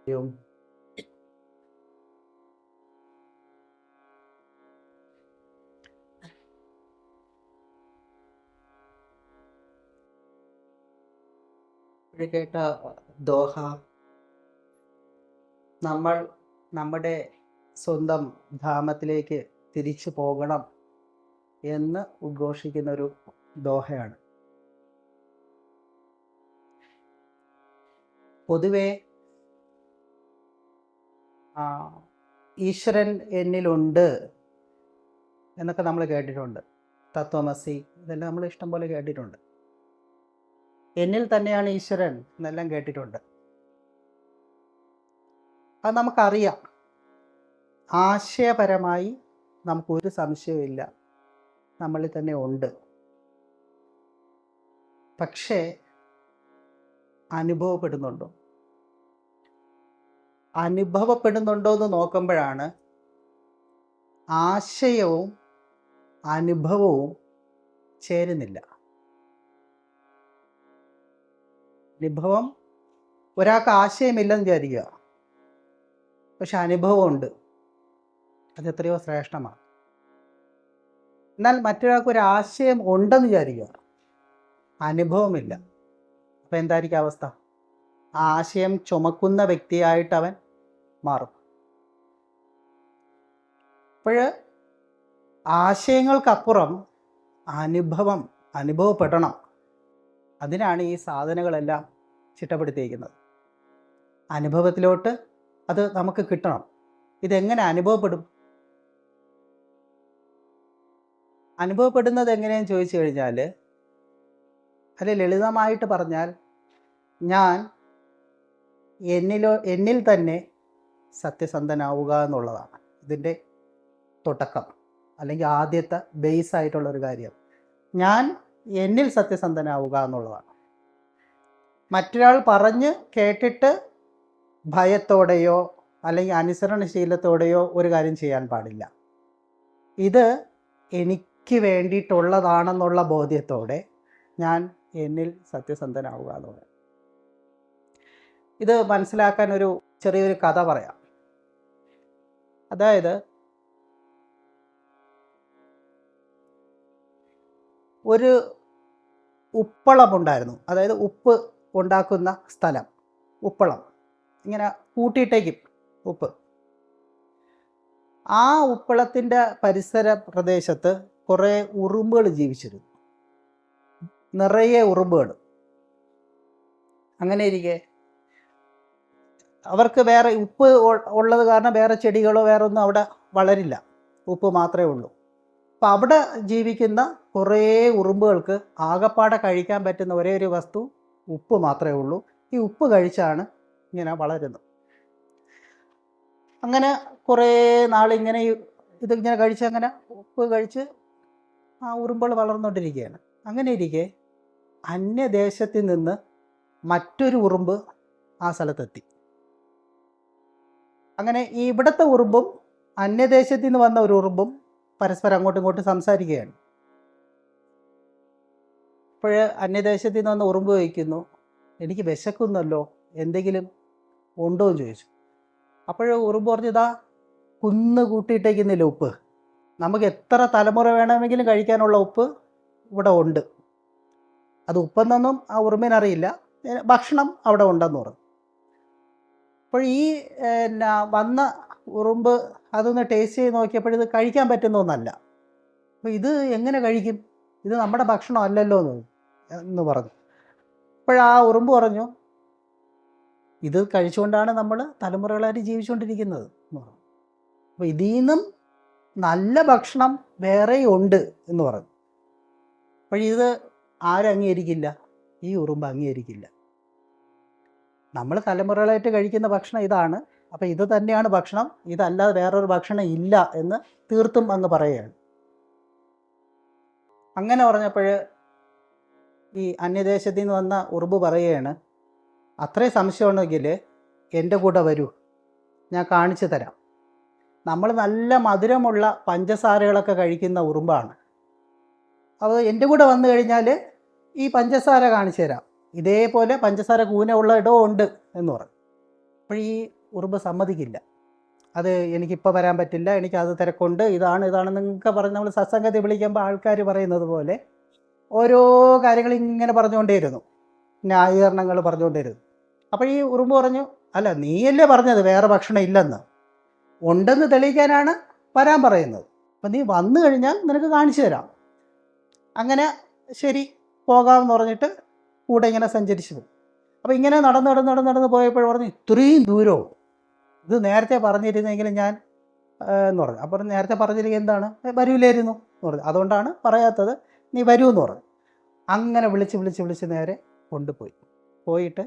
യും കേട്ട ദോഹ നമ്മൾ നമ്മുടെ സ്വന്തം ധാമത്തിലേക്ക് തിരിച്ചു പോകണം എന്ന് ഉദ്ഘോഷിക്കുന്ന ഒരു ദോഹയാണ്. പൊതുവെ ഈശ്വരൻ എന്നിലുണ്ട് എന്നൊക്കെ നമ്മൾ കേട്ടിട്ടുണ്ട്. തത്വമസി ഇതെല്ലാം നമ്മൾ ഇഷ്ടം പോലെ കേട്ടിട്ടുണ്ട്. എന്നിൽ തന്നെയാണ് ഈശ്വരൻ എന്നെല്ലാം കേട്ടിട്ടുണ്ട്. അത് നമുക്കറിയാം. ആശയപരമായി നമുക്കൊരു സംശയവുമില്ല, നമ്മളിൽ തന്നെ ഉണ്ട്. പക്ഷേ അനുഭവപ്പെടുന്നുണ്ടോ എന്ന് നോക്കുമ്പോഴാണ് ആശയവും അനുഭവവും ചേരുന്നില്ല. അനുഭവം, ഒരാൾക്ക് ആശയമില്ലെന്ന് വിചാരിക്കുക, പക്ഷെ അനുഭവമുണ്ട്, അത് എത്രയോ ശ്രേഷ്ഠമാണ്. എന്നാൽ മറ്റൊരാൾക്ക് ഒരു ആശയം ഉണ്ടെന്ന് വിചാരിക്കുക, അനുഭവമില്ല. അപ്പം എന്തായിരിക്കും അവസ്ഥ? ആ ആശയം ചുമക്കുന്ന വ്യക്തിയായിട്ട് അവൻ മാറും. അപ്പോൾ ആശയങ്ങൾക്കപ്പുറം അനുഭവപ്പെടണം. അതിനാണ് ഈ സാധനങ്ങളെല്ലാം ചിട്ടപ്പെടുത്തിയിരിക്കുന്നത്. അനുഭവത്തിലോട്ട് അത് നമുക്ക് കിട്ടണം. ഇതെങ്ങനെ അനുഭവപ്പെടുന്നത് എങ്ങനെയെന്ന് ചോദിച്ചു കഴിഞ്ഞാൽ, അത് ലളിതമായിട്ട് പറഞ്ഞാൽ, ഞാൻ എന്നിൽ തന്നെ സത്യസന്ധനാവുക എന്നുള്ളതാണ് ഇതിൻ്റെ തുടക്കം, അല്ലെങ്കിൽ ആദ്യത്തെ ബേസ് ആയിട്ടുള്ളൊരു കാര്യം. ഞാൻ എന്നിൽ സത്യസന്ധനാവുക എന്നുള്ളതാണ്. മറ്റൊരാൾ പറഞ്ഞ് കേട്ടിട്ട് ഭയത്തോടെയോ അല്ലെങ്കിൽ അനുസരണശീലത്തോടെയോ ഒരു കാര്യം ചെയ്യാൻ പാടില്ല. ഇത് എനിക്ക് വേണ്ടിയിട്ടുള്ളതാണെന്നുള്ള ബോധ്യത്തോടെ ഞാൻ എന്നിൽ സത്യസന്ധനാവുക എന്നുള്ളത്. ഇത് മനസ്സിലാക്കാൻ ഒരു ചെറിയൊരു കഥ പറയാം. അതായത്, ഒരു ഉപ്പളമുണ്ടായിരുന്നു. അതായത് ഉപ്പ് ഉണ്ടാക്കുന്ന സ്ഥലം, ഉപ്പളം ഇങ്ങനെ കൂട്ടിയിട്ടേക്കും ഉപ്പ്. ആ ഉപ്പളത്തിൻ്റെ പരിസര പ്രദേശത്ത് കുറേ ഉറുമ്പുകൾ ജീവിച്ചിരുന്നു, നിറയെ ഉറുമ്പുകൾ. അങ്ങനെ ഇരിക്കെ അവർക്ക് വേറെ ഉപ്പ് ഉള്ളത് കാരണം വേറെ ചെടികളോ വേറെ ഒന്നും അവിടെ വളരില്ല, ഉപ്പ് മാത്രമേ ഉള്ളൂ. അപ്പം അവിടെ ജീവിക്കുന്ന കുറേ ഉറുമ്പുകൾക്ക് ആകപ്പാടെ കഴിക്കാൻ പറ്റുന്ന ഒരേ ഒരു വസ്തു ഉപ്പ് മാത്രമേ ഉള്ളൂ. ഈ ഉപ്പ് കഴിച്ചാണ് ഇങ്ങനെ വളരുന്നത്. അങ്ങനെ കുറേ നാളിങ്ങനെ ഇതിങ്ങനെ കഴിച്ച്, അങ്ങനെ ഉപ്പ് കഴിച്ച് ആ ഉറുമ്പുകൾ വളർന്നുകൊണ്ടിരിക്കുകയാണ്. അങ്ങനെ ഇരിക്കെ അന്യദേശത്തിൽ നിന്ന് മറ്റൊരു ഉറുമ്പ് ആ സ്ഥലത്തെത്തി. അങ്ങനെ ഈ ഇവിടുത്തെ ഉറുമ്പും അന്യദേശത്തിൽ നിന്ന് വന്ന ഒരു ഉറുമ്പും പരസ്പരം അങ്ങോട്ടും ഇങ്ങോട്ടും സംസാരിക്കുകയാണ്. അപ്പോൾ അന്യദേശത്തിൽ നിന്ന് വന്ന ഉറുമ്പ് ചോദിക്കുന്നു, എനിക്ക് വിശക്കുന്നല്ലോ, എന്തെങ്കിലും ഉണ്ടോ എന്ന് ചോദിച്ചു. അപ്പോൾ ഉറുമ്പ് പറഞ്ഞു, ഇതാ കുന്ന് കൂട്ടിയിട്ടേക്കുന്നില്ല ഉപ്പ്, നമുക്ക് എത്ര തലമുറ വേണമെങ്കിലും കഴിക്കാനുള്ള ഉപ്പ് ഇവിടെ ഉണ്ട്. അത് ഉപ്പെന്നൊന്നും ആ ഉറുമ്പിനറിയില്ല, ഭക്ഷണം അവിടെ ഉണ്ടെന്ന് പറഞ്ഞു. അപ്പോൾ ഈ വന്ന ഉറുമ്പ് അതൊന്ന് ടേസ്റ്റ് ചെയ്ത് നോക്കിയപ്പോൾ ഇത് കഴിക്കാൻ പറ്റുന്ന ഒന്നല്ല. അപ്പോൾ ഇത് എങ്ങനെ കഴിക്കും, ഇത് നമ്മുടെ ഭക്ഷണം അല്ലല്ലോ എന്ന് പറഞ്ഞു. അപ്പോഴാ ഉറുമ്പ് പറഞ്ഞു, ഇത് കഴിച്ചുകൊണ്ടാണ് നമ്മൾ തലമുറകളായിട്ട് ജീവിച്ചുകൊണ്ടിരിക്കുന്നത് എന്ന് പറഞ്ഞു. അപ്പോൾ ഇതിൽ നിന്നും നല്ല ഭക്ഷണം വേറെയുണ്ട് എന്ന് പറഞ്ഞു. അപ്പോഴിത് ആരംഗീകരിക്കില്ല? ഈ ഉറുമ്പ് അംഗീകരിക്കില്ല. നമ്മൾ തലമുറകളായിട്ട് കഴിക്കുന്ന ഭക്ഷണം ഇതാണ്, അപ്പം ഇത് തന്നെയാണ് ഭക്ഷണം, ഇതല്ലാതെ വേറൊരു ഭക്ഷണം ഇല്ല എന്ന് തീർത്തും അങ്ങ് പറയുകയാണ്. അങ്ങനെ പറഞ്ഞപ്പോൾ ഈ അന്യദേശത്തിൽ നിന്ന് വന്ന ഉറുമ്പ് പറയുകയാണ്, അത്രയും സംശയമുണ്ടെങ്കിൽ എൻ്റെ കൂടെ വരൂ, ഞാൻ കാണിച്ചു തരാം. നമ്മൾ നല്ല മധുരമുള്ള പഞ്ചസാരകളൊക്കെ കഴിക്കുന്ന ഉറുമ്പാണ്. അപ്പോൾ എൻ്റെ കൂടെ വന്നു കഴിഞ്ഞാൽ ഈ പഞ്ചസാര കാണിച്ചു തരാം, ഇതേപോലെ പഞ്ചസാര കൂന ഉള്ള ഇടവും ഉണ്ട് എന്ന് പറഞ്ഞു. അപ്പോൾ ഈ ഉറുമ്പ് സമ്മതിക്കില്ല. അത് എനിക്കിപ്പോൾ വരാൻ പറ്റില്ല, എനിക്കത് തിരക്കുണ്ട്, ഇതാണെന്നൊക്കെ പറഞ്ഞ് നമ്മൾ സത്സംഗത്തിൽ വിളിക്കുമ്പോൾ ആൾക്കാർ പറയുന്നത് പോലെ ഓരോ കാര്യങ്ങൾ ഇങ്ങനെ പറഞ്ഞുകൊണ്ടേയിരുന്നു, ന്യായീകരണങ്ങൾ പറഞ്ഞുകൊണ്ടേയിരുന്നു. അപ്പോൾ ഈ ഉറുമ്പ് പറഞ്ഞു, അല്ല നീയല്ലേ പറഞ്ഞത് വേറെ ഭക്ഷണം ഇല്ലെന്ന്, ഉണ്ടെന്ന് തെളിയിക്കാനാണ് വരാൻ പറയുന്നത്. അപ്പം നീ വന്നു കഴിഞ്ഞാൽ നിനക്ക് കാണിച്ചു തരാം. അങ്ങനെ ശരി പോകാമെന്ന് പറഞ്ഞിട്ട് കൂടെ ഇങ്ങനെ സഞ്ചരിച്ചു പോകും. അപ്പോൾ ഇങ്ങനെ നടന്ന് പോയപ്പോൾ പറഞ്ഞു, ഇത്രയും ദൂരമോ, ഇത് നേരത്തെ പറഞ്ഞിരുന്നെങ്കിൽ ഞാൻ എന്ന് പറഞ്ഞു. അപ്പോൾ നേരത്തെ പറഞ്ഞിരിക്കുക എന്താണ്, വരൂലായിരുന്നു എന്ന് പറഞ്ഞു. അതുകൊണ്ടാണ് പറയാത്തത്, നീ വരൂ എന്ന് പറഞ്ഞു. അങ്ങനെ വിളിച്ച് നേരെ പോയിട്ട്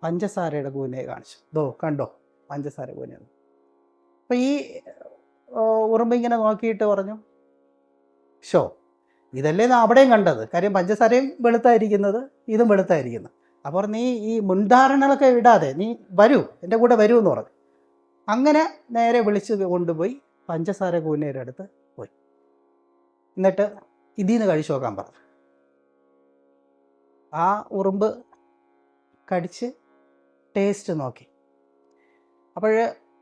പഞ്ചസാരയുടെ കൂനയെ കാണിച്ചു. കണ്ടോ പഞ്ചസാര കൂനയാണ്. അപ്പോൾ ഈ ഉറുമ്പ് ഇങ്ങനെ നോക്കിയിട്ട് പറഞ്ഞു, ഷോ ഇതല്ലേ അവിടെയും കണ്ടത്, കാര്യം പഞ്ചസാരയും വെളുത്തായിരിക്കുന്നത്, ഇതും വെളുത്തായിരിക്കുന്നത്. അപ്പോൾ നീ ഈ മുൻധാരണകളൊക്കെ ഇടാതെ നീ വരൂ, എൻ്റെ കൂടെ വരൂ എന്ന് പറഞ്ഞു. അങ്ങനെ നേരെ വിളിച്ച് കൊണ്ടുപോയി പഞ്ചസാര കൂനയുടെ അടുത്ത് പോയി. എന്നിട്ട് ഇതിൽ നിന്ന് കഴിച്ചു നോക്കാൻ പറഞ്ഞു. ആ ഉറുമ്പ് കടിച്ച് ടേസ്റ്റ് നോക്കി. അപ്പോൾ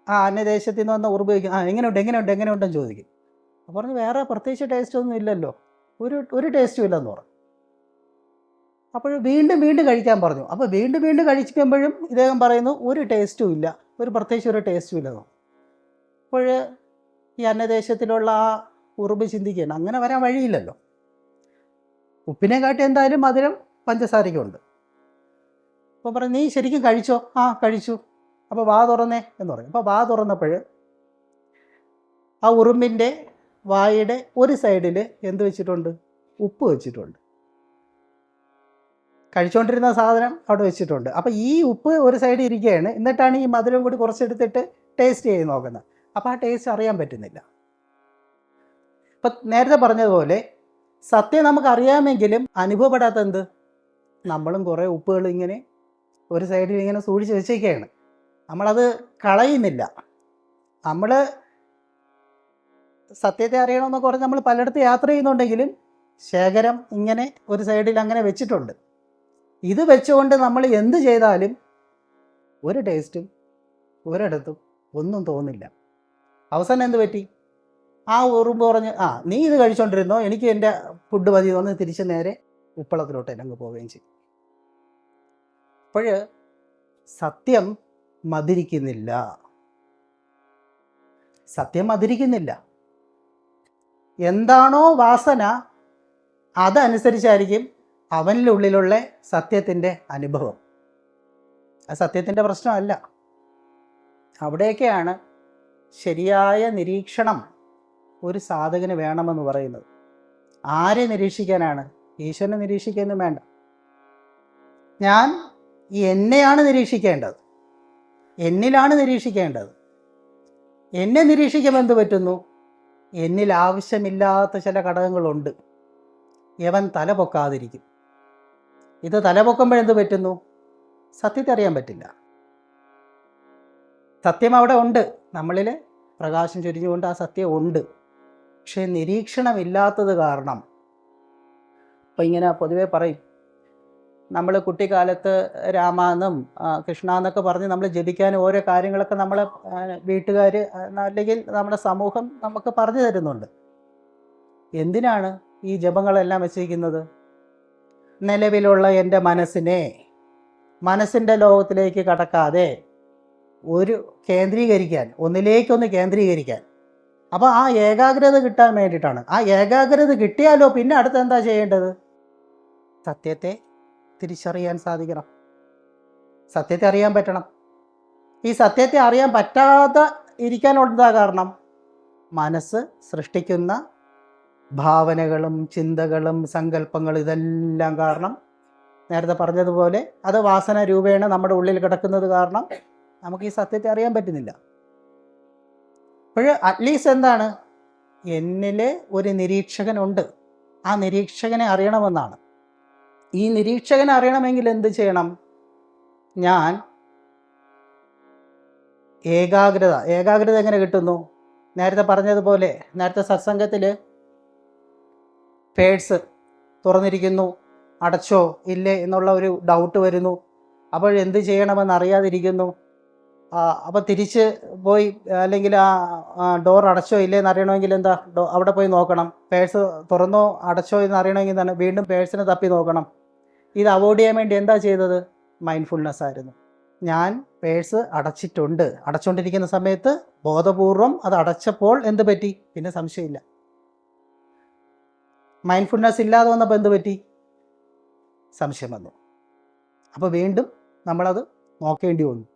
അന്യദേശത്തിൽ നിന്ന് വന്ന ഉറുമ്പ് ചോദിക്കും, എങ്ങനെയുണ്ടെന്ന് ചോദിക്കും. അപ്പോൾ പറഞ്ഞു, വേറെ പ്രത്യേകിച്ച് ടേസ്റ്റ് ഒന്നും ഇല്ലല്ലോ, ഒരു ടേസ്റ്റും ഇല്ലെന്ന് പറഞ്ഞു. അപ്പോൾ വീണ്ടും കഴിക്കാൻ പറഞ്ഞു. അപ്പോൾ വീണ്ടും കഴിക്കുമ്പോഴും ഇദ്ദേഹം പറയുന്നു, ഒരു ടേസ്റ്റും ഇല്ല, പ്രത്യേകിച്ച് ഒരു ടേസ്റ്റും ഇല്ലെന്നോ. അപ്പോൾ ഈ അന്യദേശത്തിലുള്ള ആ ഉറുമ്പ് ചിന്തിക്കുകയാണ്, അങ്ങനെ വരാൻ വഴിയില്ലല്ലോ, ഉപ്പിനെ കാട്ടി എന്തായാലും മധുരം പഞ്ചസാരയ്ക്കുണ്ട്. അപ്പോൾ പറഞ്ഞു, നീ ശരിക്കും കഴിച്ചോ? കഴിച്ചു. അപ്പോൾ വാ തുറന്നേ എന്ന് പറയും. അപ്പോൾ വാ തുറന്നപ്പോൾ ആ ഉറുമ്പിൻ്റെ വായുടെ ഒരു സൈഡിൽ എന്ത് വെച്ചിട്ടുണ്ട്? ഉപ്പ് വെച്ചിട്ടുണ്ട്. കഴിച്ചുകൊണ്ടിരുന്ന സാധനം അവിടെ വെച്ചിട്ടുണ്ട്. അപ്പോൾ ഈ ഉപ്പ് ഒരു സൈഡിൽ ഇരിക്കുകയാണ്, എന്നിട്ടാണ് ഈ മധുരം കൂടി കുറച്ചെടുത്തിട്ട് ടേസ്റ്റ് ചെയ്ത് നോക്കുന്നത്. അപ്പോൾ ആ ടേസ്റ്റ് അറിയാൻ പറ്റുന്നില്ല. ഇപ്പം നേരത്തെ പറഞ്ഞതുപോലെ സത്യം നമുക്കറിയാമെങ്കിലും അനുഭവപ്പെടാത്ത എന്ത്, നമ്മളും കുറേ ഉപ്പുകൾ ഇങ്ങനെ ഒരു സൈഡിൽ ഇങ്ങനെ സൂക്ഷിച്ച് വെച്ചേക്കുകയാണ്, നമ്മളത് കളയുന്നില്ല. നമ്മൾ സത്യത്തെ അറിയണമെന്നൊക്കെ പറഞ്ഞ് നമ്മൾ പലയിടത്ത് യാത്ര ചെയ്യുന്നുണ്ടെങ്കിലും ശേഖരം ഇങ്ങനെ ഒരു സൈഡിൽ അങ്ങനെ വെച്ചിട്ടുണ്ട്. ഇത് വെച്ചുകൊണ്ട് നമ്മൾ എന്ത് ചെയ്താലും ഒരു ടേസ്റ്റും ഒരിടത്തും ഒന്നും തോന്നില്ല. അവസാനം എന്ത് പറ്റി? ആ ഉറുമ്പ് പറഞ്ഞ്, നീ ഇത് കഴിച്ചുകൊണ്ടിരുന്നോ, എനിക്ക് എൻ്റെ ഫുഡ് മതി എന്ന് തിരിച്ച് നേരെ ഉപ്പളത്തിലോട്ട് അങ്ങ് പോവുകയും ചെയ്യും. അപ്പോൾ സത്യം മധുരിക്കുന്നില്ല. എന്താണോ വാസന അതനുസരിച്ചായിരിക്കും അവനിലുള്ളിലുള്ള സത്യത്തിൻ്റെ അനുഭവം. അത് സത്യത്തിൻ്റെ പ്രശ്നമല്ല. അവിടെയൊക്കെയാണ് ശരിയായ നിരീക്ഷണം ഒരു സാധകന് വേണമെന്ന് പറയുന്നത്. ആരെ നിരീക്ഷിക്കാനാണ്? ഈശ്വരനെ നിരീക്ഷിക്കൊന്നും വേണ്ട. ഞാൻ എന്നെയാണ് നിരീക്ഷിക്കേണ്ടത്, എന്നിലാണ് നിരീക്ഷിക്കേണ്ടത്. എന്നെ നിരീക്ഷിക്കുമ്പോൾ എന്ത് പറ്റുന്നു? എന്നിൽ ആവശ്യമില്ലാത്ത ചില ഘടകങ്ങളുണ്ട്, യവൻ തല പൊക്കാതിരിക്കും. ഇത് തല പൊക്കുമ്പോഴെന്ത് പറ്റുന്നു? സത്യത്തെ അറിയാൻ പറ്റില്ല. സത്യം അവിടെ ഉണ്ട്, നമ്മളിൽ പ്രകാശം ചൊരിഞ്ഞുകൊണ്ട് ആ സത്യം ഉണ്ട്. പക്ഷേ നിരീക്ഷണമില്ലാത്തത് കാരണം, ഇപ്പം ഇങ്ങനെ പൊതുവെ പറയും, നമ്മൾ കുട്ടിക്കാലത്ത് രാമാന്നും കൃഷ്ണ എന്നൊക്കെ പറഞ്ഞ് നമ്മൾ ജപിക്കാൻ ഓരോ കാര്യങ്ങളൊക്കെ നമ്മളെ വീട്ടുകാർ അല്ലെങ്കിൽ നമ്മുടെ സമൂഹം നമുക്ക് പറഞ്ഞു തരുന്നുണ്ട്. എന്തിനാണ് ഈ ജപങ്ങളെല്ലാം വെച്ചിരിക്കുന്നത്? നിലവിലുള്ള എൻ്റെ മനസ്സിൻ്റെ ലോകത്തിലേക്ക് കടക്കാതെ ഒന്നിലേക്കൊന്ന് കേന്ദ്രീകരിക്കാൻ. അപ്പോൾ ആ ഏകാഗ്രത കിട്ടാൻ വേണ്ടിയിട്ടാണ്. ആ ഏകാഗ്രത കിട്ടിയാലോ പിന്നെ അടുത്ത് എന്താ ചെയ്യേണ്ടത്? സത്യത്തെ തിരിച്ചറിയാൻ സാധിക്കണം, സത്യത്തെ അറിയാൻ പറ്റണം. ഈ സത്യത്തെ അറിയാൻ പറ്റാതെ ഇരിക്കാനുള്ള കാരണം മനസ്സ് സൃഷ്ടിക്കുന്ന ഭാവനകളും ചിന്തകളും സങ്കല്പങ്ങളും ഇതെല്ലാം കാരണം, നേരത്തെ പറഞ്ഞതുപോലെ അത് വാസന രൂപേണ നമ്മുടെ ഉള്ളിൽ കിടക്കുന്നത് കാരണം നമുക്ക് ഈ സത്യത്തെ അറിയാൻ പറ്റുന്നില്ല. അപ്പോൾ അറ്റ്ലീസ്റ്റ് എന്താണ്, എന്നിൽ ഒരു നിരീക്ഷകനുണ്ട്, ആ നിരീക്ഷകനെ അറിയണമെന്നാണ്. ഈ നിരീക്ഷകനെ അറിയണമെങ്കിൽ എന്ത് ചെയ്യണം? ഞാൻ ഏകാഗ്രത എങ്ങനെ കിട്ടുന്നു? നേരത്തെ പറഞ്ഞതുപോലെ, നേരത്തെ സത്സംഗത്തിൽ പേഴ്സ് തുറന്നിരിക്കുന്നു, അടച്ചോ ഇല്ലേ എന്നുള്ള ഒരു ഡൗട്ട് വരുന്നു. അപ്പോൾ എന്ത് ചെയ്യണമെന്ന് അറിയാതിരിക്കുന്നു. അപ്പോൾ തിരിച്ച് പോയി അല്ലെങ്കിൽ ആ ഡോർ അടച്ചോ ഇല്ലേന്ന് അറിയണമെങ്കിൽ എന്താ അവിടെ പോയി നോക്കണം. പേഴ്സ് തുറന്നോ അടച്ചോ എന്ന് അറിയണമെങ്കിൽ തന്നെ വീണ്ടും പേഴ്സിനെ തപ്പി നോക്കണം. ഇത് അവോയ്ഡ് ചെയ്യാൻ വേണ്ടി എന്താ ചെയ്തത്? മൈൻഡ്ഫുൾനെസ് ആയിരുന്നു. ഞാൻ പേഴ്സ് അടച്ചുകൊണ്ടിരിക്കുന്ന സമയത്ത് ബോധപൂർവം അത് അടച്ചപ്പോൾ എന്ത് പറ്റി? പിന്നെ സംശയമില്ല. മൈൻഡ്ഫുൾനെസ് ഇല്ലാതെ വന്നപ്പോൾ എന്ത് പറ്റി? സംശയം വന്നു. അപ്പോൾ വീണ്ടും നമ്മളത് നോക്കേണ്ടി വന്നു.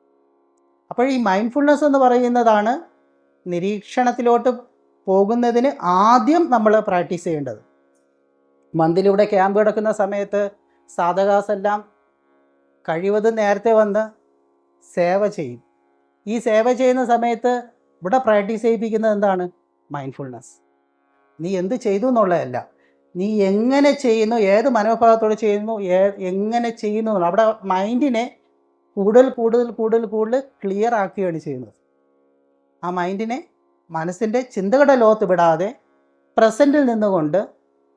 അപ്പോൾ ഈ മൈൻഡ്ഫുൾനെസ് എന്ന് പറയുന്നതാണ് നിരീക്ഷണത്തിലോട്ട് പോകുന്നതിന് ആദ്യം നമ്മൾ പ്രാക്ടീസ് ചെയ്യേണ്ടത്. മന്തിലൂടെ ക്യാമ്പ് കിടക്കുന്ന സമയത്ത് സാധകാസ് എല്ലാം കഴിവതും നേരത്തെ വന്ന് സേവ ചെയ്യും. ഈ സേവ ചെയ്യുന്ന സമയത്ത് ഇവിടെ പ്രാക്ടീസ് ചെയ്യിപ്പിക്കുന്നത് എന്താണ്? മൈൻഡ്ഫുൾനെസ്. നീ എന്ത് ചെയ്തു എന്നുള്ളതല്ല, നീ എങ്ങനെ ചെയ്യുന്നു, ഏത് മനോഭാവത്തോടെ ചെയ്യുന്നു, എങ്ങനെ ചെയ്യുന്നു എന്നുള്ള അവിടെ മൈൻഡിനെ കൂടുതൽ ക്ലിയർ ആക്കുകയാണ് ചെയ്യുന്നത്. ആ മൈൻഡിനെ മനസ്സിൻ്റെ ചിന്തകളുടെ ലോകത്ത് വിടാതെ പ്രസൻറ്റിൽ നിന്നുകൊണ്ട്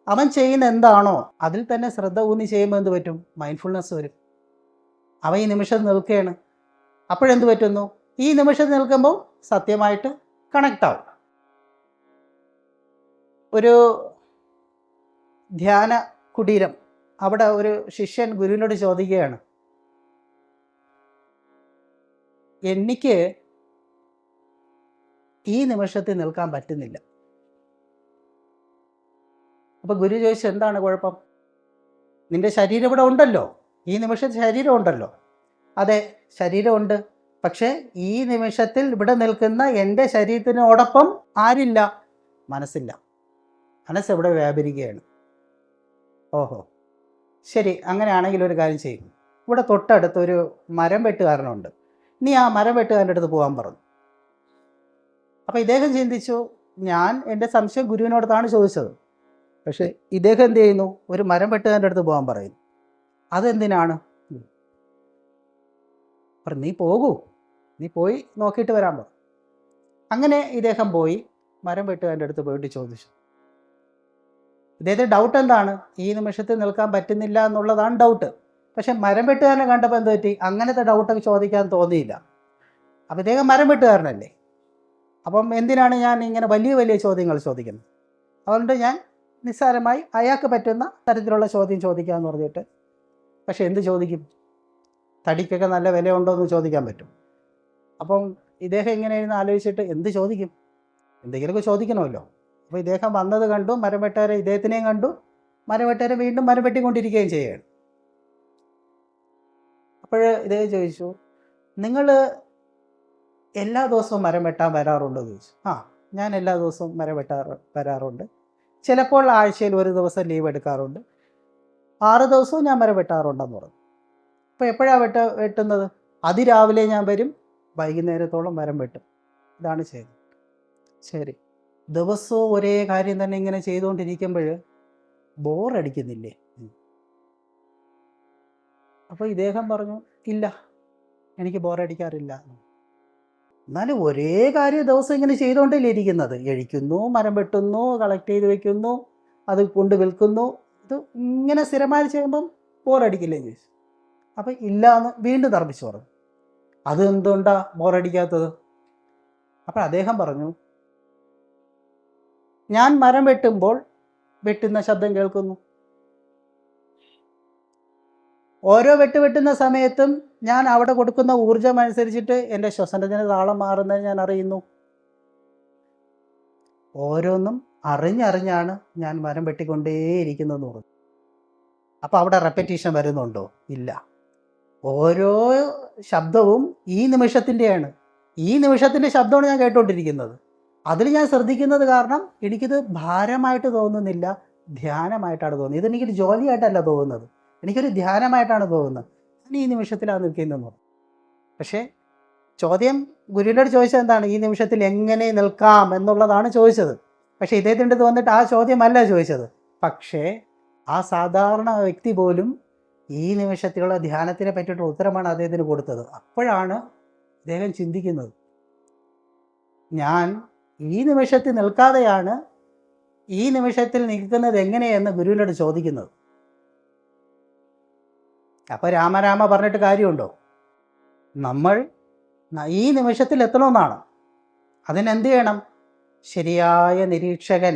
അവൻ ചെയ്യുന്ന എന്താണോ അതിൽ തന്നെ ശ്രദ്ധ ഊന്നി ചെയ്യുമ്പോൾ എന്ത് പറ്റും? മൈൻഡ്ഫുൾനെസ് വരും. അവൻ ഈ നിമിഷം നിൽക്കുകയാണ്. അപ്പോഴെന്ത് പറ്റുന്നു? ഈ നിമിഷത്തിൽ നിൽക്കുമ്പോൾ സത്യമായിട്ട് കണക്റ്റ് ആവും. ഒരു ധ്യാന കുടീരം, അവിടെ ഒരു ശിഷ്യൻ ഗുരുവിനോട് ചോദിക്കുകയാണ്, എനിക്ക് ഈ നിമിഷത്തിൽ നിൽക്കാൻ പറ്റുന്നില്ല. അപ്പോൾ ഗുരു ചോദിച്ചു, എന്താണ് കുഴപ്പം? നിന്റെ ശരീരം ഇവിടെ ഉണ്ടല്ലോ, ഈ നിമിഷത്തിൽ ശരീരം ഉണ്ടല്ലോ. അതെ, ശരീരമുണ്ട്. പക്ഷേ ഈ നിമിഷത്തിൽ ഇവിടെ നിൽക്കുന്ന എൻ്റെ ശരീരത്തിനോടൊപ്പം ആരില്ല? മനസ്സില്ല. മനസ്സെവിടെ വ്യാപരിക്കുകയാണ്. ഓഹോ, ശരി, അങ്ങനെയാണെങ്കിൽ ഒരു കാര്യം ചെയ്യും. ഇവിടെ തൊട്ടടുത്തൊരു മരം വെട്ടുകാരനുണ്ട്, നീ ആ മരം വെട്ടുകാരൻ്റെ അടുത്ത് പോകാൻ പറഞ്ഞു. അപ്പോൾ ഇദ്ദേഹം ചിന്തിച്ചു, ഞാൻ എൻ്റെ സംശയം ഗുരുവിനോടത്താണ് ചോദിച്ചത്, പക്ഷേ ഇദ്ദേഹം എന്ത് ചെയ്യുന്നു? ഒരു മരം വെട്ടുകാരൻ്റെ അടുത്ത് പോകാൻ പറയുന്നു. അതെന്തിനാണ്? നീ പോകൂ, നീ പോയി നോക്കിയിട്ട് വരാൻ പറഞ്ഞു. അങ്ങനെ ഇദ്ദേഹം പോയി മരം വെട്ടുകാരൻ്റെ അടുത്ത് പോയിട്ട് ചോദിച്ചു. ഇദ്ദേഹത്തെ ഡൗട്ട് എന്താണ്? ഈ നിമിഷത്തിൽ നിൽക്കാൻ പറ്റുന്നില്ല എന്നുള്ളതാണ് ഡൗട്ട്. പക്ഷെ മരം വെട്ടുകാരനെ കണ്ടപ്പോൾ എന്ത് പറ്റി? അങ്ങനത്തെ ഡൗട്ടൊക്കെ ചോദിക്കാൻ തോന്നിയില്ല. അപ്പോൾ ഇദ്ദേഹം മരം വെട്ടുകാരനല്ലേ, അപ്പം എന്തിനാണ് ഞാൻ ഇങ്ങനെ വലിയ ചോദ്യങ്ങൾ ചോദിക്കുന്നത്? അതുകൊണ്ട് ഞാൻ നിസ്സാരമായി അയാൾക്ക് പറ്റുന്ന തരത്തിലുള്ള ചോദ്യം ചോദിക്കാമെന്ന് പറഞ്ഞിട്ട്. പക്ഷെ എന്ത് ചോദിക്കും? തടിക്കൊക്കെ നല്ല വിലയുണ്ടോ എന്ന് ചോദിക്കാൻ പറ്റും. അപ്പം ഇദ്ദേഹം ഇങ്ങനെയായിരുന്നു ആലോചിച്ചിട്ട് എന്ത് ചോദിക്കും? എന്തെങ്കിലുമൊക്കെ ചോദിക്കണമല്ലോ. അപ്പോൾ ഇദ്ദേഹം വന്നത് കണ്ടു, മരം വെട്ടുകാരെ ഇദ്ദേഹത്തിനെയും കണ്ടു, മരം വെട്ടുകാരെ വീണ്ടും മരം വെട്ടിക്കൊണ്ടിരിക്കുകയും ചെയ്യുകയാണ്. അപ്പോൾ ഇദ്ദേഹം ചോദിച്ചു, നിങ്ങൾ എല്ലാ ദിവസവും മരം വെട്ടാൻ വരാറുണ്ടോ എന്ന് ചോദിച്ചു. ഞാൻ എല്ലാ ദിവസവും മരം വരാറുണ്ട്. ചിലപ്പോൾ ആഴ്ചയിൽ ഒരു ദിവസം ലീവ് എടുക്കാറുണ്ട്. 6 ദിവസവും ഞാൻ മരം വെട്ടാറുണ്ടെന്ന് പറഞ്ഞു. അപ്പോൾ എപ്പോഴാണ് വെട്ടുന്നത്? അതിരാവിലെ ഞാൻ വരും, വൈകുന്നേരത്തോളം മരം വെട്ടും. ഇതാണ് ചെയ്തത്. ശരി, ദിവസവും ഒരേ കാര്യം തന്നെ ഇങ്ങനെ ചെയ്തുകൊണ്ടിരിക്കുമ്പോൾ ബോറടിക്കുന്നില്ലേ? അപ്പോൾ ഇദ്ദേഹം പറഞ്ഞു, ഇല്ല, എനിക്ക് ബോറടിക്കാറില്ല. എന്നാലും ഒരേ കാര്യം ദിവസം ഇങ്ങനെ ചെയ്തുകൊണ്ടല്ലേ ഇരിക്കുന്നത്? എഴിക്കുന്നു, മരം വെട്ടുന്നു, കളക്ട് ചെയ്ത് വെക്കുന്നു, അത് കൊണ്ട് വിൽക്കുന്നു. ഇത് ഇങ്ങനെ സ്ഥിരമായി ചെയ്യുമ്പം ബോറടിക്കില്ലേ ചോദിച്ചു. അപ്പം ഇല്ല എന്ന് വീണ്ടും തർപ്പിച്ചു പറഞ്ഞു. അത് എന്തുകൊണ്ടാ ബോറടിക്കാത്തത്? അപ്പം അദ്ദേഹം പറഞ്ഞു, ഞാൻ മരം വെട്ടുമ്പോൾ വെട്ടുന്ന ശബ്ദം കേൾക്കുന്നു. ഓരോ വെട്ടുന്ന സമയത്തും ഞാൻ അവിടെ കൊടുക്കുന്ന ഊർജം അനുസരിച്ചിട്ട് എൻ്റെ ശ്വസനത്തിന് താളം മാറുന്നത് ഞാൻ അറിയുന്നു. ഓരോന്നും അറിഞ്ഞാണ് ഞാൻ മരം വെട്ടിക്കൊണ്ടേയിരിക്കുന്നതെന്ന് പറഞ്ഞു. അപ്പോൾ അവിടെ റെപ്പറ്റീഷൻ വരുന്നുണ്ടോ? ഇല്ല. ഓരോ ശബ്ദവും ഈ നിമിഷത്തിൻ്റെയാണ്. ഈ നിമിഷത്തിൻ്റെ ശബ്ദമാണ് ഞാൻ കേട്ടുകൊണ്ടിരിക്കുന്നത്. അതിൽ ഞാൻ ശ്രദ്ധിക്കുന്നത് കാരണം എനിക്കിത് ഭാരമായിട്ട് തോന്നുന്നില്ല, ധ്യാനമായിട്ടാണ് തോന്നുന്നത്. ഇതെനിക്കൊരു ജോലിയായിട്ടല്ല തോന്നുന്നത്, എനിക്കൊരു ധ്യാനമായിട്ടാണ് തോന്നുന്നത്. ഞാൻ ഈ നിമിഷത്തിലാണ് നിൽക്കുന്നതെന്ന് പറഞ്ഞു. പക്ഷേ ചോദ്യം ഗുരുവിനോട് ചോദിച്ചത് എന്താണ്? ഈ നിമിഷത്തിൽ എങ്ങനെ നിൽക്കാം എന്നുള്ളതാണ് ചോദിച്ചത്. പക്ഷേ ഇദ്ദേഹത്തിൻ്റെ അടുത്ത് വന്നിട്ട് ആ ചോദ്യമല്ല ചോദിച്ചത്. പക്ഷേ ആ സാധാരണ വ്യക്തി പോലും ഈ നിമിഷത്തിലുള്ള ധ്യാനത്തിനെ പറ്റിയിട്ടുള്ള ഉത്തരമാണ് അദ്ദേഹത്തിന് കൊടുത്തത്. അപ്പോഴാണ് അദ്ദേഹം ചിന്തിക്കുന്നത്, ഞാൻ ഈ നിമിഷത്തിൽ നിൽക്കാതെയാണ് ഈ നിമിഷത്തിൽ നിൽക്കുന്നത് എങ്ങനെയെന്ന് ഗുരുവിനോട് ചോദിക്കുന്നത്. അപ്പോൾ രാമ പറഞ്ഞിട്ട് കാര്യമുണ്ടോ? നമ്മൾ ഈ നിമിഷത്തിൽ എത്തണമെന്നാണ്. അതിനെന്ത് ചെയ്യണം? ശരിയായ നിരീക്ഷകൻ.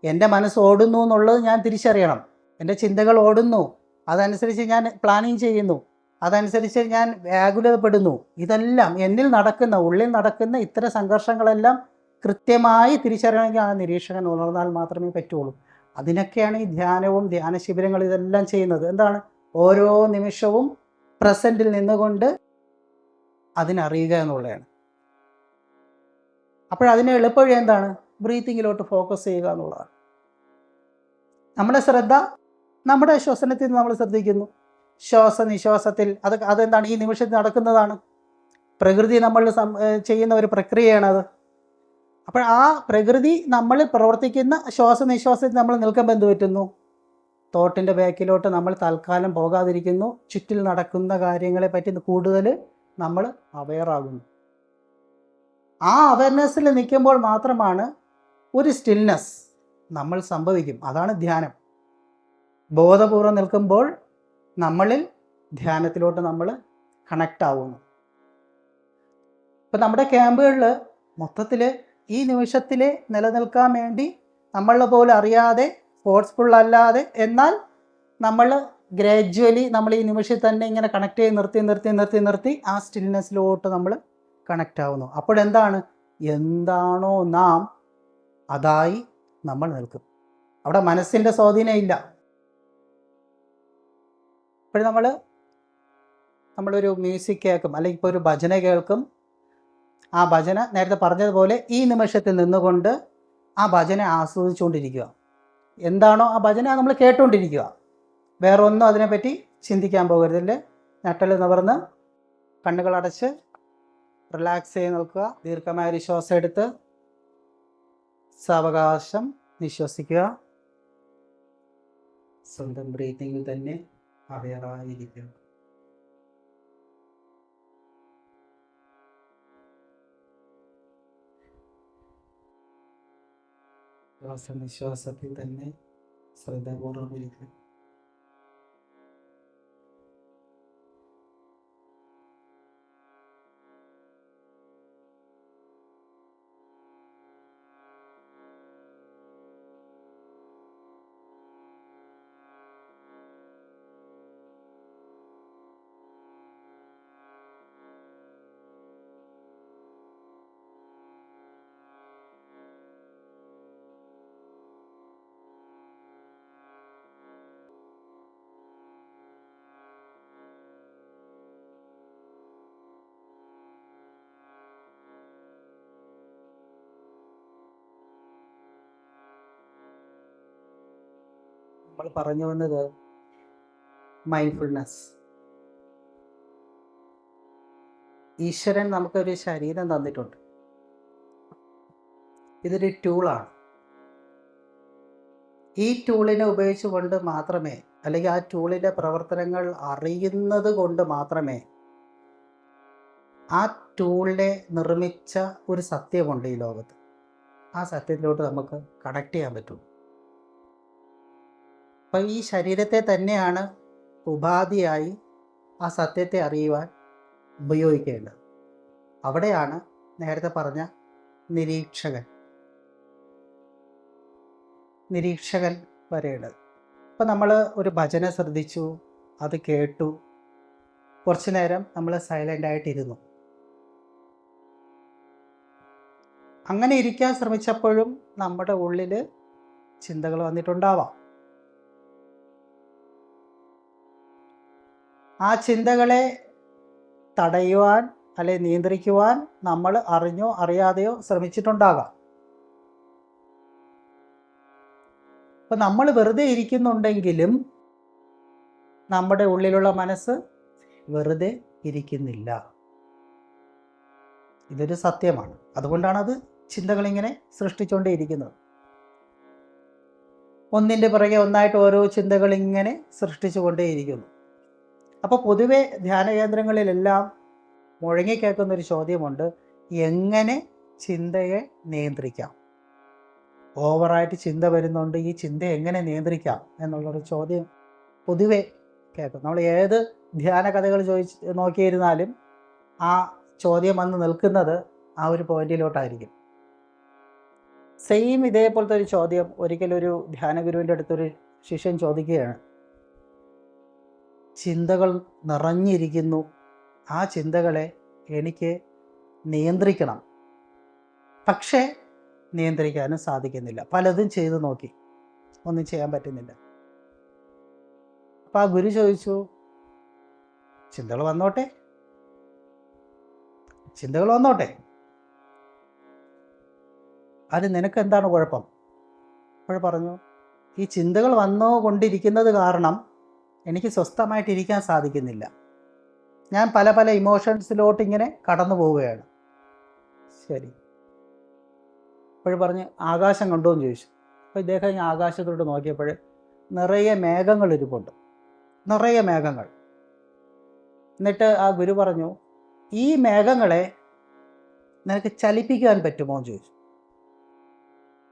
എൻ്റെ മനസ്സ് ഓടുന്നു എന്നുള്ളത് ഞാൻ തിരിച്ചറിയണം. എൻ്റെ ചിന്തകൾ ഓടുന്നു, അതനുസരിച്ച് ഞാൻ പ്ലാനിങ് ചെയ്യുന്നു, അതനുസരിച്ച് ഞാൻ വ്യാകുലതപ്പെടുന്നു. ഇതെല്ലാം എന്നിൽ നടക്കുന്ന, ഉള്ളിൽ നടക്കുന്ന ഇത്തരം സംഘർഷങ്ങളെല്ലാം കൃത്യമായി തിരിച്ചറിയണമെങ്കിൽ ആ നിരീക്ഷകൻ ഉണർന്നാൽ മാത്രമേ പറ്റുള്ളൂ. അതിനൊക്കെയാണ് ഈ ധ്യാനവും ധ്യാന ശിബിരങ്ങളും ഇതെല്ലാം ചെയ്യുന്നത്. എന്താണ്? ഓരോ നിമിഷവും പ്രസൻറ്റിൽ നിന്നുകൊണ്ട് അതിനറിയുക എന്നുള്ളതാണ്. അപ്പോഴതിന് എളുപ്പവഴി എന്താണ്? ബ്രീത്തിങ്ങിലോട്ട് ഫോക്കസ് ചെയ്യുക എന്നുള്ളതാണ്. നമ്മുടെ ശ്രദ്ധ നമ്മുടെ ശ്വസനത്തിൽ നമ്മൾ ശ്രദ്ധിക്കുന്നു. ശ്വാസനിശ്വാസത്തിൽ അതെന്താണ്? ഈ നിമിഷത്തിൽ നടക്കുന്നതാണ്. പ്രകൃതി നമ്മൾ ചെയ്യുന്ന ഒരു പ്രക്രിയയാണത്. അപ്പോൾ ആ പ്രകൃതി നമ്മൾ പ്രവർത്തിക്കുന്ന ശ്വാസനിശ്വാസത്തിൽ നമ്മൾ നിൽക്കുമ്പോൾ എന്ത് പറ്റുന്നു? തോട്ടിൻ്റെ ബാക്കിലോട്ട് നമ്മൾ തൽക്കാലം പോകാതിരിക്കുന്നു. ചുറ്റിൽ നടക്കുന്ന കാര്യങ്ങളെ പറ്റി കൂടുതൽ നമ്മൾ അവെയറാകുന്നു. ആ അവയർനെസ്സിൽ നിൽക്കുമ്പോൾ മാത്രമാണ് ഒരു സ്റ്റിൽനെസ് നമ്മൾ സംഭവിക്കും. അതാണ് ധ്യാനം. ബോധപൂർവം നിൽക്കുമ്പോൾ നമ്മളിൽ ധ്യാനത്തിലോട്ട് നമ്മൾ കണക്റ്റ് ആവുന്നു. ഇപ്പം നമ്മുടെ ക്യാമ്പുകളിൽ മൊത്തത്തിൽ ഈ നിമിഷത്തിൽ നിലനിൽക്കാൻ വേണ്ടി നമ്മളെ പോലെ അറിയാതെ, ഫോഴ്സ്ഫുൾ അല്ലാതെ, എന്നാൽ നമ്മൾ ഗ്രാജ്വലി നമ്മൾ ഈ നിമിഷത്തിൽ തന്നെ ഇങ്ങനെ കണക്ട് ചെയ്ത് നിർത്തി ആ സ്റ്റിൽനെസ്സിലോട്ട് നമ്മൾ കണക്റ്റ് ആവുന്നു. അപ്പോഴെന്താണ്? എന്താണോ നാം അതായി നമ്മൾ നിൽക്കും. അവിടെ മനസ്സിൻ്റെ സ്വാധീനം ഇല്ല. ഇപ്പോൾ നമ്മളൊരു മ്യൂസിക് കേൾക്കും, അല്ലെങ്കിൽ ഇപ്പോൾ ഒരു ഭജന കേൾക്കും. ആ ഭജന നേരത്തെ പറഞ്ഞതുപോലെ ഈ നിമിഷത്തിൽ നിന്നുകൊണ്ട് ആ ഭജന ആസ്വദിച്ചുകൊണ്ടിരിക്കുക. എന്താണോ ആ ഭജന നമ്മൾ കേട്ടുകൊണ്ടിരിക്കുക. വേറെ ഒന്നും അതിനെപ്പറ്റി ചിന്തിക്കാൻ പോകരുതല്ലേ. ഞെട്ടൽ നിവർന്ന് കണ്ണുകളടച്ച് റിലാക്സ് ചെയ്ത് നിൽക്കുക. ദീർഘമായ ഒരു ശ്വാസം എടുത്ത് സാവകാശം നിശ്വസിക്കുക. സ്വന്തം ബ്രീത്തിങ്ങിൽ തന്നെ അവെയറായിരിക്കുക. ശ്വാസനിശ്വാസത്തിൽ തന്നെ ശ്രദ്ധാപൂർവം ഇരിക്കുക. നമ്മൾ പറഞ്ഞു വന്നത് മൈൻഡ്ഫുൾനെസ്. ഈശ്വരൻ നമുക്കൊരു ശരീരം തന്നിട്ടുണ്ട്. ഇതൊരു ടൂളാണ്. ഈ ടൂളിനെ ഉപയോഗിച്ചുകൊണ്ട് മാത്രമേ, അല്ലെങ്കിൽ ആ ടൂളിൻ്റെ പ്രവർത്തനങ്ങൾ അറിയുന്നത് കൊണ്ട് മാത്രമേ ആ ടൂളിനെ നിർമ്മിച്ച ഒരു സത്യമുണ്ട് ഈ ലോകത്ത്. ആ സത്യത്തിലോട്ട് നമുക്ക് കണക്ട് ചെയ്യാൻ പറ്റും. അപ്പം ഈ ശരീരത്തെ തന്നെയാണ് ഉപാധിയായി ആ സത്യത്തെ അറിയുവാൻ ഉപയോഗിക്കേണ്ടത്. അവിടെയാണ് നേരത്തെ പറഞ്ഞ നിരീക്ഷകൻ വരേണ്ടത്. ഇപ്പം നമ്മൾ ഒരു ഭജന ശ്രദ്ധിച്ചു, അത് കേട്ടു, കുറച്ചു നേരം നമ്മൾ സൈലൻ്റായിട്ടിരുന്നു. അങ്ങനെ ഇരിക്കാൻ ശ്രമിച്ചപ്പോഴും നമ്മുടെ ഉള്ളിൽ ചിന്തകൾ വന്നിട്ടുണ്ടാവാം. ആ ചിന്തകളെ തടയുവാൻ അല്ലെ നിയന്ത്രിക്കുവാൻ നമ്മൾ അറിഞ്ഞോ അറിയാതെയോ ശ്രമിച്ചിട്ടുണ്ടാകാം. അപ്പം നമ്മൾ വെറുതെ ഇരിക്കുന്നുണ്ടെങ്കിലും നമ്മുടെ ഉള്ളിലുള്ള മനസ്സ് വെറുതെ ഇരിക്കുന്നില്ല. ഇതൊരു സത്യമാണ്. അതുകൊണ്ടാണ് അത് ചിന്തകളിങ്ങനെ സൃഷ്ടിച്ചുകൊണ്ടേയിരിക്കുന്നത്. ഒന്നിൻ്റെ പുറകെ ഒന്നായിട്ട് ഓരോ ചിന്തകൾ ഇങ്ങനെ സൃഷ്ടിച്ചുകൊണ്ടേയിരിക്കുന്നു. അപ്പോൾ പൊതുവെ ധ്യാന കേന്ദ്രങ്ങളിലെല്ലാം മുഴങ്ങിക്കേൾക്കുന്നൊരു ചോദ്യമുണ്ട്: എങ്ങനെ ചിന്തയെ നിയന്ത്രിക്കാം? ഓവറായിട്ട് ചിന്ത വരുന്നുണ്ട്, ഈ ചിന്ത എങ്ങനെ നിയന്ത്രിക്കാം എന്നുള്ളൊരു ചോദ്യം പൊതുവെ കേൾക്കും. നമ്മൾ ഏത് ധ്യാന കഥകൾ നോക്കിയിരുന്നാലും ആ ചോദ്യം വന്ന് നിൽക്കുന്നത് ആ ഒരു പോയിന്റിലോട്ടായിരിക്കും. സെയിം ഇതേപോലത്തെ ഒരു ചോദ്യം ഒരിക്കലൊരു ധ്യാനഗുരുവിൻ്റെ അടുത്തൊരു ശിഷ്യൻ ചോദിക്കുകയാണ്. ചിന്തകൾ നിറഞ്ഞിരിക്കുന്നു, ആ ചിന്തകളെ എനിക്ക് നിയന്ത്രിക്കണം, പക്ഷേ നിയന്ത്രിക്കാനും സാധിക്കുന്നില്ല. പലതും ചെയ്തു നോക്കി, ഒന്നും ചെയ്യാൻ പറ്റുന്നില്ല. അപ്പം ആ ഗുരു ചോദിച്ചു, ചിന്തകൾ വന്നോട്ടെ, ചിന്തകൾ വന്നോട്ടെ, അത് നിനക്ക് എന്താണ് കുഴപ്പം? അപ്പോൾ പറഞ്ഞു, ഈ ചിന്തകൾ വന്നുകൊണ്ടിരിക്കുന്നത് കാരണം എനിക്ക് സ്വസ്ഥമായിട്ടിരിക്കാൻ സാധിക്കുന്നില്ല. ഞാൻ പല പല ഇമോഷൻസിലോട്ട് ഇങ്ങനെ കടന്നു പോവുകയാണ്. ശരി. അപ്പോൾ പറഞ്ഞു, ആകാശം കണ്ടോ എന്ന് ചോദിച്ചു. അപ്പോൾ ഇദ്ദേഹം ഞാൻ ആകാശത്തോട്ട് നോക്കിയപ്പോൾ നിറയെ മേഘങ്ങൾ ഇരിപ്പുണ്ട്, നിറയെ മേഘങ്ങൾ. എന്നിട്ട് ആ ഗുരു പറഞ്ഞു, ഈ മേഘങ്ങളെ നിനക്ക് ചലിപ്പിക്കാൻ പറ്റുമോ എന്ന് ചോദിച്ചു.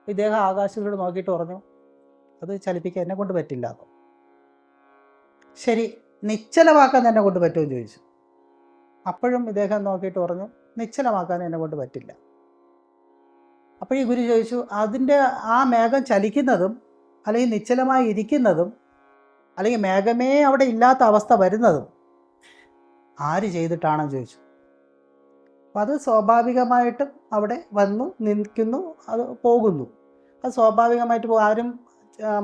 ഇദ്ദേഹം ആകാശത്തോട് നോക്കിയിട്ട് പറഞ്ഞു, അത് ചലിപ്പിക്കാൻ എന്നെ കൊണ്ട് പറ്റില്ല. ശരി, നിശ്ചലമാക്കാൻ എന്നെ കൊണ്ട് പറ്റുമെന്ന് ചോദിച്ചു. അപ്പോഴും ഇദ്ദേഹം നോക്കിയിട്ട് പറഞ്ഞു, നിശ്ചലമാക്കാൻ എന്നെ കൊണ്ട് പറ്റില്ല. അപ്പോൾ ഈ ഗുരു ചോദിച്ചു, അതിൻ്റെ ആ മേഘം ചലിക്കുന്നതും അല്ലെങ്കിൽ നിശ്ചലമായി ഇരിക്കുന്നതും അല്ലെങ്കിൽ മേഘമേ അവിടെ ഇല്ലാത്ത അവസ്ഥ വരുന്നതും ആര് ചെയ്തിട്ടാണെന്ന് ചോദിച്ചു. അപ്പം അത് സ്വാഭാവികമായിട്ടും അവിടെ വന്നു നിൽക്കുന്നു, അത് പോകുന്നു. അത് സ്വാഭാവികമായിട്ട് ആരും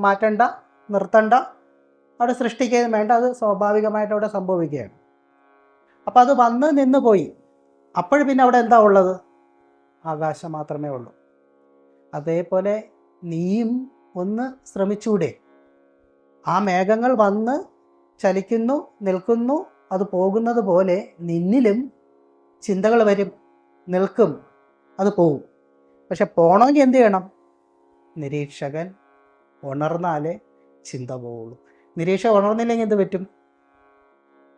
മാറ്റണ്ട, നിർത്തണ്ട, അവിടെ സൃഷ്ടിക്കുകയും വേണ്ട, അത് സ്വാഭാവികമായിട്ട് അവിടെ സംഭവിക്കുകയാണ്. അപ്പം അത് വന്ന് നിന്ന് പോയി. അപ്പോൾ പിന്നെ അവിടെ എന്താ ഉള്ളത്? ആകാശം മാത്രമേ ഉള്ളൂ. അതേപോലെ നീയും ഒന്ന് ശ്രമിച്ചൂടെ? ആ മേഘങ്ങൾ വന്ന് ചലിക്കുന്നു, നിൽക്കുന്നു, അത് പോകുന്നത് പോലെ നിന്നിലും ചിന്തകൾ വരും, നിൽക്കും, അത് പോകും. പക്ഷെ പോകണമെങ്കിൽ എന്ത് ചെയ്യണം? നിരീക്ഷകൻ ഉണർന്നാലേ ചിന്ത പോവുള്ളൂ. നിരീക്ഷകൻ ഉണർന്നില്ലെങ്കിൽ എന്ത് പറ്റും?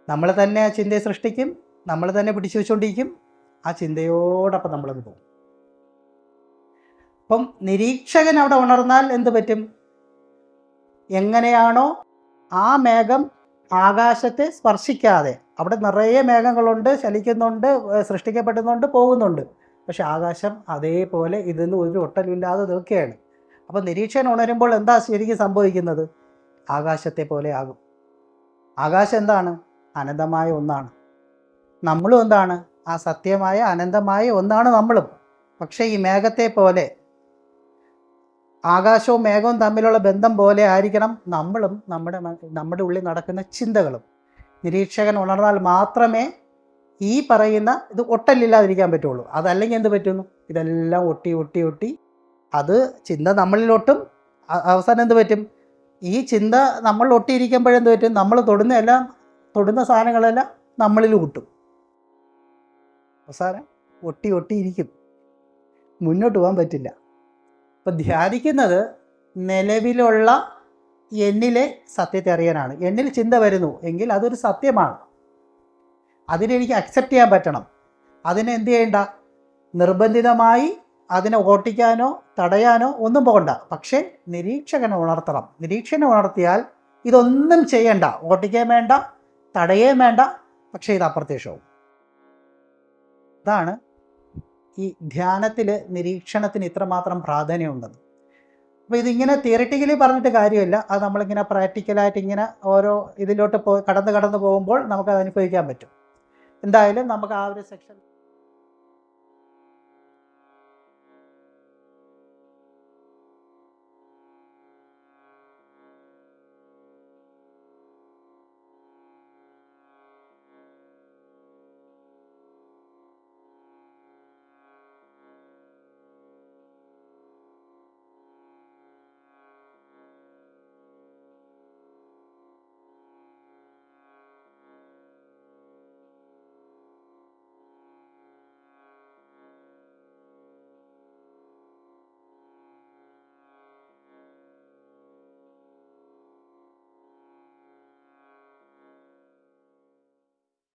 നമ്മൾ തന്നെ ആ ചിന്തയെ സൃഷ്ടിക്കും, നമ്മൾ തന്നെ പിടിച്ചു വെച്ചുകൊണ്ടിരിക്കും, ആ ചിന്തയോടൊപ്പം നമ്മളത് പോകും. അപ്പം നിരീക്ഷകൻ അവിടെ ഉണർന്നാൽ എന്ത് പറ്റും? എങ്ങനെയാണോ ആ മേഘം ആകാശത്തെ സ്പർശിക്കാതെ, അവിടെ നിറയെ മേഘങ്ങളുണ്ട്, ചലിക്കുന്നുണ്ട്, സൃഷ്ടിക്കപ്പെടുന്നുണ്ട്, പോകുന്നുണ്ട്, പക്ഷെ ആകാശം അതേപോലെ ഇതിൽ ഒരു ഒട്ടലില്ലാതെ നിൽക്കുകയാണ്. അപ്പം നിരീക്ഷകൻ ഉണരുമ്പോൾ എന്താ ശരിക്കും സംഭവിക്കുന്നത്? ആകാശത്തെ പോലെ ആകും. ആകാശം എന്താണ്? അനന്തമായ ഒന്നാണ്. നമ്മളും എന്താണ്? ആ സത്യമായ അനന്തമായ ഒന്നാണ് നമ്മളും. പക്ഷേ ഈ മേഘത്തെ പോലെ, ആകാശവും മേഘവും തമ്മിലുള്ള ബന്ധം പോലെ ആയിരിക്കണം നമ്മളും നമ്മുടെ ഉള്ളിൽ നടക്കുന്ന ചിന്തകളും. നിരീക്ഷകൻ ഉണർന്നാൽ മാത്രമേ ഈ പറയുന്ന ഇത് ഒട്ടലില്ലാതിരിക്കാൻ പറ്റുള്ളൂ. അതല്ലെങ്കിൽ എന്ത് പറ്റുന്നു? ഇതെല്ലാം ഒട്ടി ഒട്ടി ഒട്ടി അത് ചിന്ത നമ്മളിലൊട്ടും. അവസാനം എന്ത് പറ്റും? ഈ ചിന്ത നമ്മൾ ഒട്ടിയിരിക്കുമ്പോഴെന്ത് പറ്റും? നമ്മൾ തൊടുന്ന സാധനങ്ങളെല്ലാം നമ്മളിൽ കൂട്ടും. അവസാനം ഒട്ടി ഒട്ടിയിരിക്കും, മുന്നോട്ട് പോകാൻ പറ്റില്ല. അപ്പം ധ്യാനിക്കുന്നത് നിലവിലുള്ള എന്നിലെ സത്യത്തെ അറിയാനാണ്. എന്നിൽ ചിന്ത വരുന്നു എങ്കിൽ അതൊരു സത്യമാണ്, അതിനെനിക്ക് അക്സെപ്റ്റ് ചെയ്യാൻ പറ്റണം. അതിനെ എന്ത് ചെയ്യണ്ട? നിർബന്ധിതമായി അതിനെ ഓട്ടിക്കാനോ തടയാനോ ഒന്നും പോകണ്ട. പക്ഷേ നിരീക്ഷകനെ ഉണർത്തണം. നിരീക്ഷകനെ ഉണർത്തിയാൽ ഇതൊന്നും ചെയ്യണ്ട, ഓട്ടിക്കാൻ വേണ്ട, തടയേം വേണ്ട, പക്ഷേ ഇത് അപ്രത്യക്ഷവും. അതാണ് ഈ ധ്യാനത്തിൽ നിരീക്ഷണത്തിന് ഇത്രമാത്രം പ്രാധാന്യമുണ്ടെന്ന്. അപ്പോൾ ഇതിങ്ങനെ തിയറിറ്റിക്കലി പറഞ്ഞിട്ട് കാര്യമില്ല, അത് നമ്മളിങ്ങനെ പ്രാക്ടിക്കലായിട്ട് ഇങ്ങനെ ഓരോ ഇതിലോട്ട് കടന്ന് പോകുമ്പോൾ നമുക്കത് അനുഭവിക്കാൻ പറ്റും. എന്തായാലും നമുക്ക് ആ ഒരു സെക്ഷൻ